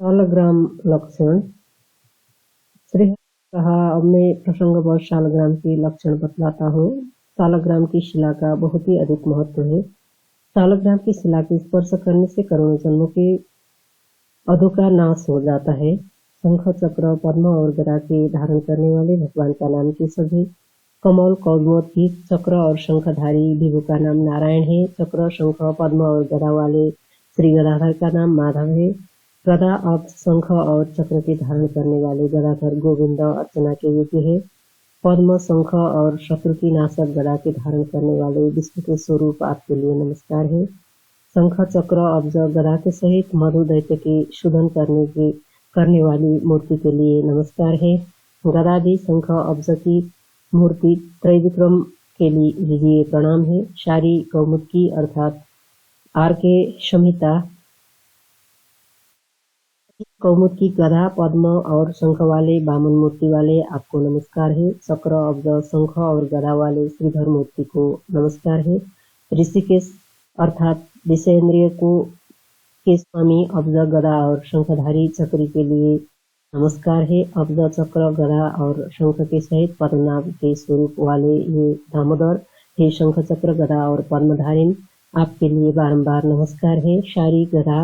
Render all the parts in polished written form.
शालग्राम लक्षण। श्री कहा, अब मैं प्रसंगवश शालग्राम के लक्षण बतलाता हूँ। शालग्राम की शिला का बहुत ही अधिक महत्व है। शालग्राम की शिला के स्पर्श करने से करोड़ों जन्मों के अधो का नाश हो जाता है। शंख, चक्र, पद्म और गदा के धारण करने वाले भगवान का नाम केशव है। कमल, कौमुदी, चक्र और शंखधारी विभु का नाम नारायण है। चक्र, शंख, पद्म और गदा वाले श्री गदाधर का नाम माधव है। गदा, अब शंख और चक्र के धारण करने वाले गदाधर गोविंद अर्चना के योग्य है। पद्म, शंख और शत्रु की नाशक गदा के धारण करने वाले विष्णु के स्वरूप आपके लिए नमस्कार है। शंख, चक्र, अब्ज, गदा के सहित मधु दैत्य के शोधन करने वाली मूर्ति के लिए नमस्कार है। गदादि, शंख, अब्ज की मूर्ति त्रैविक्रम के लिए प्रणाम है। शारी कौमुदी अर्थात आर के संहिता कौमुद की गदा, पद्म और शंख वाले बामन मूर्ति वाले आपको नमस्कार है। चक्र, अब्ज, शंख और गदा वाले श्रीधर मूर्ति को नमस्कार है। ऋषिकेश अर्थात विषयेंद्रिय के स्वामी अब्ज, गदा और शंखधारी चक्री के लिए नमस्कार है। अब्ज, चक्र, गदा और शंख के सहित पद्मनाभ के स्वरूप वाले ये दामोदर हे शंख, चक्र, गदा और पद्मधारिन, आपके लिए बारंबार नमस्कार है। शारी, गदा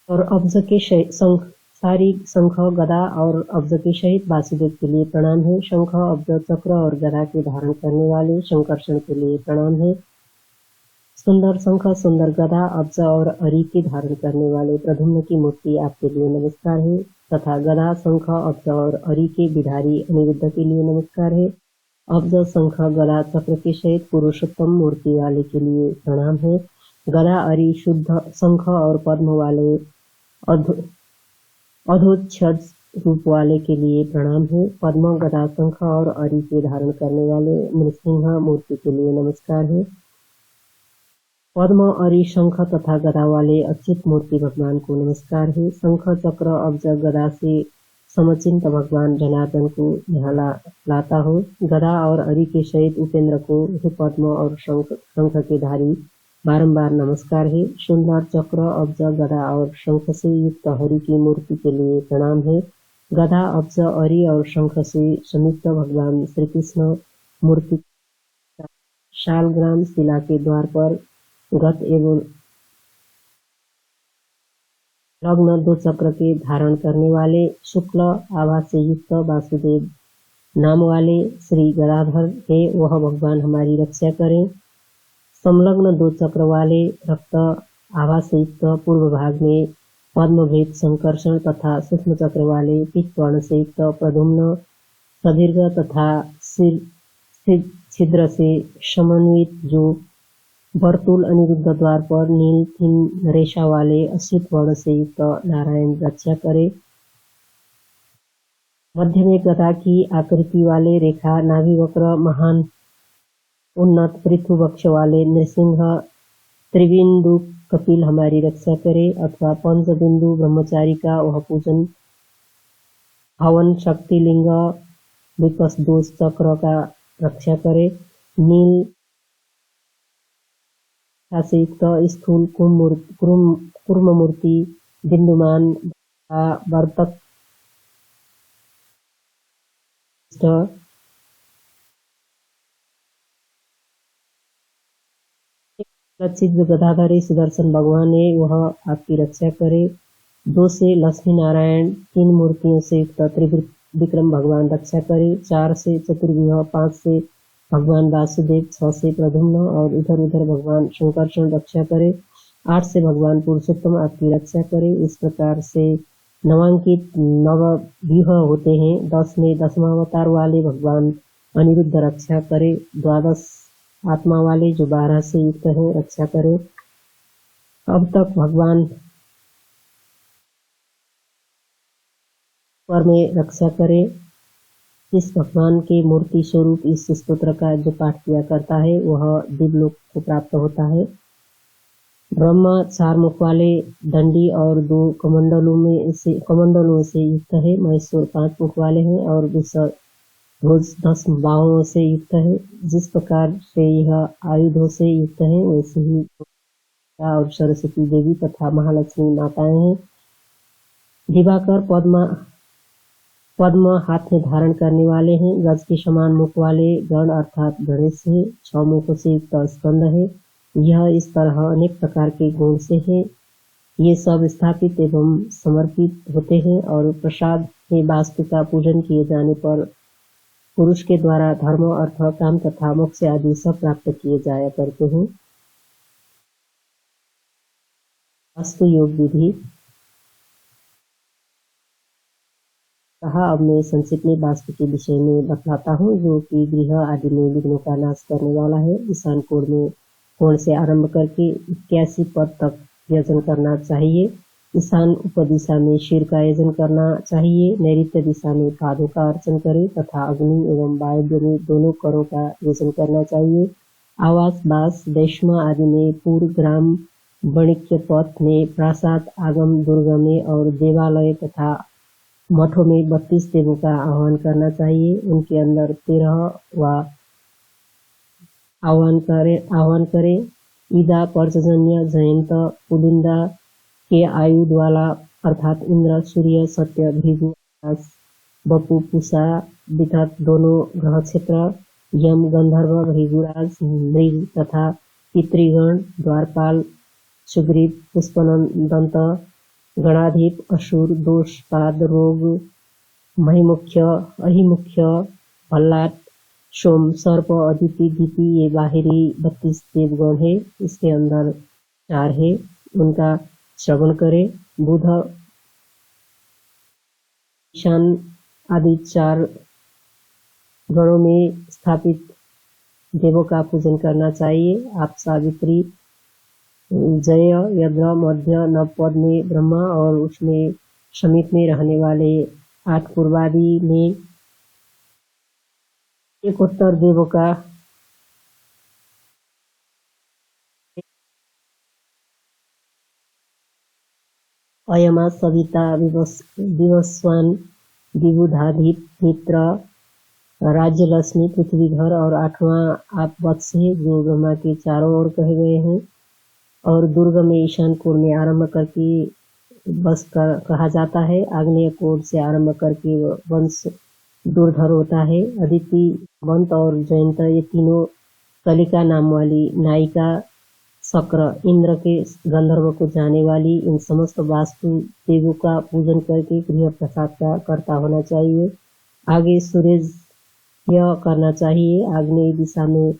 और अब्ज के सारी शंख, गदा और अब्ज के सहित वासुदेव के लिए प्रणाम है। शंख, अब्ज, चक्र और गदा के धारण करने वाले शंकर्षण के लिए प्रणाम है। सुंदर शंख, सुंदर गदा, अब्ज और अरि के धारण करने वाले प्रद्युम्न की मूर्ति आपके लिए नमस्कार है तथा गदा, शंख, अब्ज और अरि के बिधारी अनिरुद्ध के लिए नमस्कार है। अब्ज, शंख, गदा, चक्र के सहित पुरुषोत्तम मूर्ति वाले के लिए प्रणाम है। गदा, अरि, शुद्ध शंख और पद्म वाले अधोक्षज रूप वाले के लिए प्रणाम है। पद्म, गदा, शंख और अरि के धारण करने वाले नृसिंह मूर्ति के लिए नमस्कार है। पद्म, अरि, शंख तथा गदा वाले अच्युत मूर्ति भगवान को नमस्कार है। शंख, चक्र, अब्ज, गदा से समचिंत भगवान जनार्दन को यहाँ लाता हो। गदा और अरि के सहित उपेंद्र को हे पद्म और शंख के धारी बारंबार नमस्कार है। सुंदर चक्र, अब्ज, गदा और शंख से युक्त हरि की मूर्ति के लिए प्रणाम है। गदा, अब्ज, अरि और शंख से संयुक्त भगवान श्री कृष्ण मूर्ति शालग्राम शिला के द्वार पर गत एवं लग्न दो चक्र के धारण करने वाले शुक्ल आभा से युक्त वासुदेव नाम वाले श्री गदाधर है, वह भगवान हमारी रक्षा करें। संलग्न दो चक्र वाले रक्त आभा से युक्त पूर्व भाग में पद्मभेद संकर्षण तथा सूक्ष्म चक्र वाले पीतवर्ण से युक्त प्रद्युम्न सदीर्घ तथा छिद्र से समन्वित जो वर्तुल अनिरुद्ध द्वार पर नील तीन रेशा वाले अश्वित वर्ण से युक्त नारायण रक्षा करे। मध्य में गदा की आकृति वाले रेखा नाभिवक्र महान उन्नत पृथु वक्ष वाले नृसिंह त्रिबिंदु कपिल हमारी रक्षा करे अथवा पंचबिंदु ब्रह्मचारी का वह पूजन हवन शक्ति लिंग विपस दोष चक्र का रक्षा करे। नील से युक्त स्थूल कुर्म मूर्ति बिंदुमान वर्तक लक्षित गदाधरी सुदर्शन भगवान है, वह आपकी रक्षा करे। 2 से लक्ष्मी नारायण, 3 मूर्तियों से युक्त त्रिविक्रम भगवान रक्षा करे। 4 से चतुर्व्यूह, 5 से भगवान वासुदेव, 6 से प्रद्युम्न और इधर उधर भगवान शंकर्षण रक्षा करे। 8 से भगवान पुरुषोत्तम आपकी रक्षा करे। इस प्रकार से नवांकित नवव्यूह होते हैं। 10 में 10वां अवतार वाले भगवान अनिरुद्ध रक्षा करे। 12 आत्मा वाले जो 12 से युक्त है रक्षा करे। अब तक भगवान पर में रक्षा करे। इस भगवान के मूर्ति स्वरूप इस स्तोत्र का जो पाठ किया करता है वह दिव्यलोक को प्राप्त होता है। ब्रह्मा 4 मुख वाले दंडी और 2 कमंडलों से युक्त है। महेश्वर 5 मुख वाले हैं और ध्वज 10 बाहों से युक्त है। जिस प्रकार से यह आयुधों से युक्त है वैसे ही और सरस्वती देवी तथा महालक्ष्मी माताएं हैं। दिवाकर पद्म हाथ में धारण करने वाले हैं। गज के समान मुख वाले गण अर्थात गणेश है। 6 मुखों से युक्त स्कंद है। यह इस तरह अनेक प्रकार के गुण से है। ये सब स्थापित एवं समर्पित होते हैं और प्रसाद में वास्तु का पूजन किए जाने पर पुरुष के द्वारा धर्म अर्थ काम तथा मोक्ष आदि सब प्राप्त किए जाया करते हैं। वास्तु योग विधि कहा। अब मैं संक्षिप्त में वास्तु के विषय में बतलाता हूँ, जो कि गृह आदि में विघ्नों का नाश करने वाला है। ईशान कोण से आरंभ करके 81 पद तक यजन करना चाहिए। ईशान उपदिशा में शीर का यजन करना चाहिए। नैऋत्य दिशा में पादों का अर्चन करें तथा अग्नि एवं वायव्य में दोनों करों का यजन करना चाहिए। आवास बास वैष्णव आदि में पूर्व ग्राम वाणिज्य पथ में प्रासाद आगम दुर्ग में और देवालय तथा मठों में 32 देवों का आह्वान करना चाहिए। उनके अंदर 13 व आह्वान करें। ईदा पर्जन्य जयंत पुलिंदा के आयुध वाला अर्थात इंद्र सूर्य सत्य भृगु बपु पूषा वितत दोनों ग्रह क्षेत्र यम गंधर्व भृगुराज मृग तथा पितृगण द्वारपाल सुग्रीव पुष्पन दंत गणाधिप असुर दोष पाद रोग महिमुख्य अहिमुख्य भल्लाट सोम सर्प अदिति दीपी ये बाहरी 32 देवगण है। इसके अंदर 4 है, उनका श्रवण करें। बुध ईशान आदि 4 गणों में स्थापित देवों का पूजन करना चाहिए। आप सावित्री जय यज्ञ मध्य नवपद में ब्रह्मा और उसमें समीप में रहने वाले 8 पूर्वादि में एक उत्तर देवों का अयमा सविता विवस्वान विबुधाधिप मित्र राज्यलक्ष्मी पृथ्वी घर और 8वां आप वत्स है, जो ब्रह्मा के चारों ओर कहे गए हैं। और दुर्ग में ईशान कोण में आरंभ करके बस कहा जाता है। आग्नेय कोण से आरंभ करके वंश दुर्धर होता है। अदिति वंत और जयंत ये तीनों कलिका नाम वाली नायिका शक्र इंद्र के गंधर्व को जाने वाली इन समस्त वास्तु देवों का पूजन करके गृह प्रसाद का कर्ता होना चाहिए। आगे सूरज यह करना चाहिए। आग्नेय दिशा में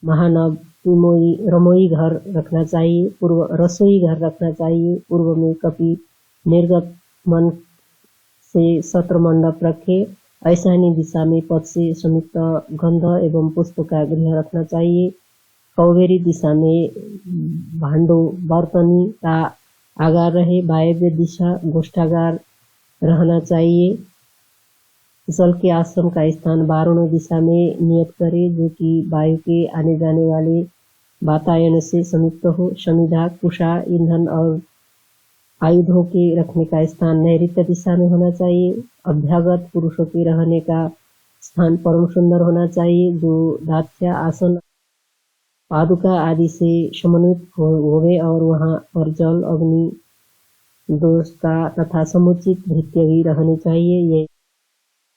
महानव रमोई घर रखना चाहिए। रसोई घर रखना चाहिए। पूर्व में कपि निर्गत मन से सत्र मंडप रखे। ऐशानी दिशा में पद से संयुक्त गंध एवं पुष्प का गृह रखना चाहिए। कौवेरी दिशा में भांडो बर्तनी का आगार रहे। वायव्य दिशा गोष्ठागार रहना चाहिए। जल के आश्रम का स्थान वारुण दिशा में नियत करे, जो कि वायु के आने जाने वाले वातायन से संयुक्त हो। समिधा कुशा ईंधन और आयुधों के रखने का स्थान नैऋत्य दिशा में होना चाहिए। अभ्यागत पुरुषों के रहने का स्थान परम सुंदर होना चाहिए, जो दात्या आसन पादुका आदि से समन्वित होवे और वहां पर जल अग्नि दोष का तथा समुचित भृत्य भी रहने चाहिए। ये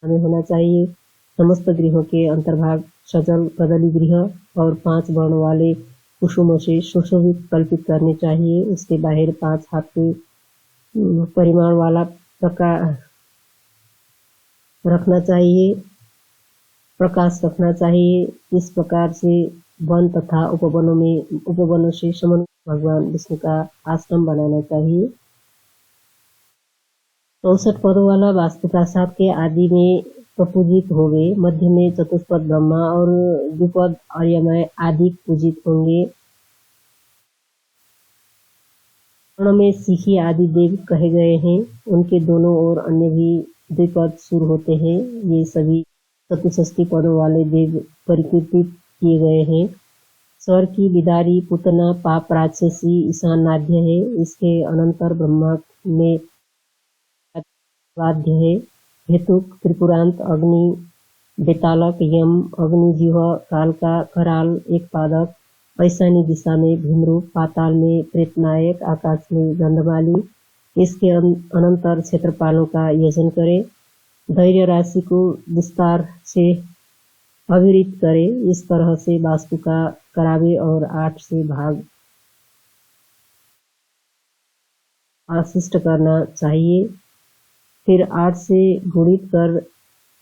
हमें होना चाहिए। समस्त गृहों के अंतर्भाग सजल कदली गृह और 5 वर्ण वाले कुसुमों से सुशोभित कल्पित करने चाहिए। उसके बाहर 5 हाथ के परिमाण वाला प्रकाश रखना चाहिए। इस प्रकार से वन तथा उपवनों से समन्वित भगवान विष्णु का आश्रम बनाना चाहिए। 64 पदों वाला वास्तु प्रासाद के आदि में प्रपूजित होंगे। मध्य में चतुष्पद ब्रह्मा और द्विपद आर्यमय आदि पूजित होंगे। में सिखी आदि देव कहे गए हैं। उनके दोनों ओर अन्य भी द्विपद सुर होते हैं। ये सभी चतुष्षष्टि पदों वाले देव परिकीर्तित किए गए हैं। स्वर की बिदारी पुतना पाप राक्षसी ईशानाध्य है। इसके अनंतर ब्रह्मा में वाद्य है। हेतुक त्रिपुरांत अग्नि बेतालक यम अग्निजीव कालका कराल एक पादक ईशानी दिशा में भीमरूप, पाताल में प्रेतनायक, आकाश में गंधमाली, इसके अनंतर क्षेत्रपालों का यजन करे। धैर्य राशि को विस्तार से अविरित करे। इस तरह से वास्तु का करावे और 8 से भाग आशिष्ट करना चाहिए। फिर 8 से गुणित कर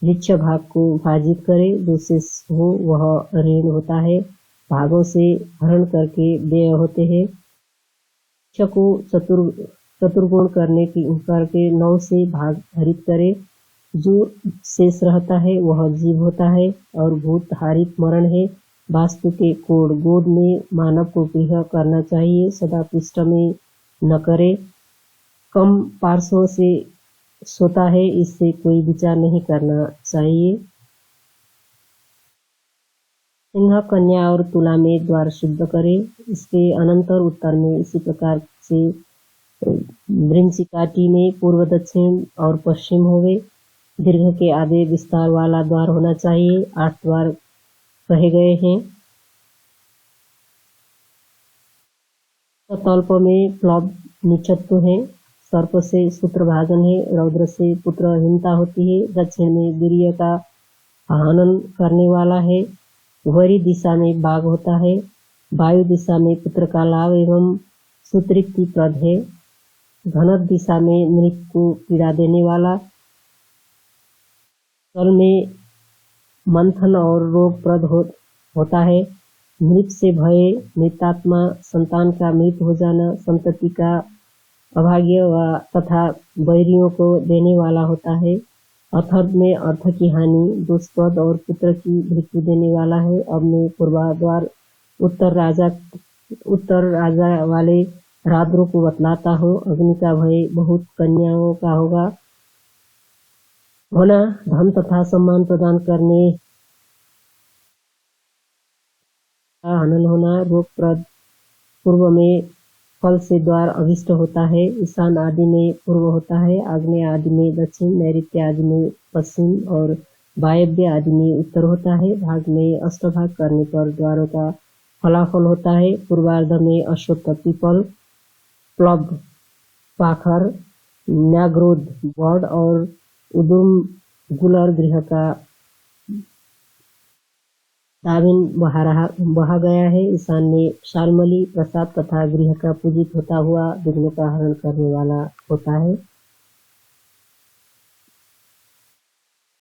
ऋक्ष भाग को भाजित करे। जो शेष हो वह ऋण होता है, भागों से हरण करके व्यय होते हैं। ऋक्ष को चतुर्गुण करके 9 से भाग हरित करे। जो शेष रहता है वह जीव होता है और भूत हारित मरण है। वास्तु के कोड गोद में मानव को गृह करना चाहिए, सदा पृष्ठ में न करे। कम पार्श्व से सोता है, इससे कोई विचार नहीं करना चाहिए। सिंह, कन्या और तुला में द्वार शुद्ध करे। इसके अनंतर उत्तर में इसी प्रकार से वृश्चिकाटी में पूर्व, दक्षिण और पश्चिम होवे। दीर्घ के आगे विस्तार वाला द्वार होना चाहिए। 8 द्वार कहे गए हैं। तल्प में प्लब निचत्व है। सर्प से सूत्र भाजन है। रौद्र से पुत्रहीनता होती है। दक्षिण में वीर्य का हनन करने वाला है। वरी दिशा में बाघ होता है। वायु दिशा में पुत्र का लाभ एवं सुतृप्ति प्रद है। धनत दिशा में मृत को पीड़ा देने वाला। तल में मंथन और रोग प्रद होता है। मृत से भय, मृतात्मा, संतान का मृत हो जाना, संतति का अभाग्य तथा बैरियों को देने वाला होता है। अथर्व में अर्थ की हानि, दुष्पद और पुत्र की मृत्यु देने वाला है। अब मैं पूर्वाद्वार उत्तर राजा वाले राद्रों को बतलाता हूँ। अग्नि का भय बहुत कन्याओं का होगा होना। धन तथा सम्मान प्रदान करने का हनन होना। रोग प्रद पूर्व में फल से द्वार अभिष्ट होता है। ईशान आदि में पूर्व होता है। आग्नेय आदि में दक्षिण, नैऋत्य आदि में पश्चिम और वायव्य आदि में उत्तर होता है। भाग में अष्टभाग करने पर द्वारों का फलाफल होता है। पूर्वार्ध में अश्वत्थ, पीपल, प्लब, पाखर, न्याग्रोध, बड़ और उदुम गुलर गृह का दाविन बहा गया है। ईशान में शालमली प्रसाद तथा गृह का पूजित होता हुआ विघ्नों का हरण करने वाला होता है।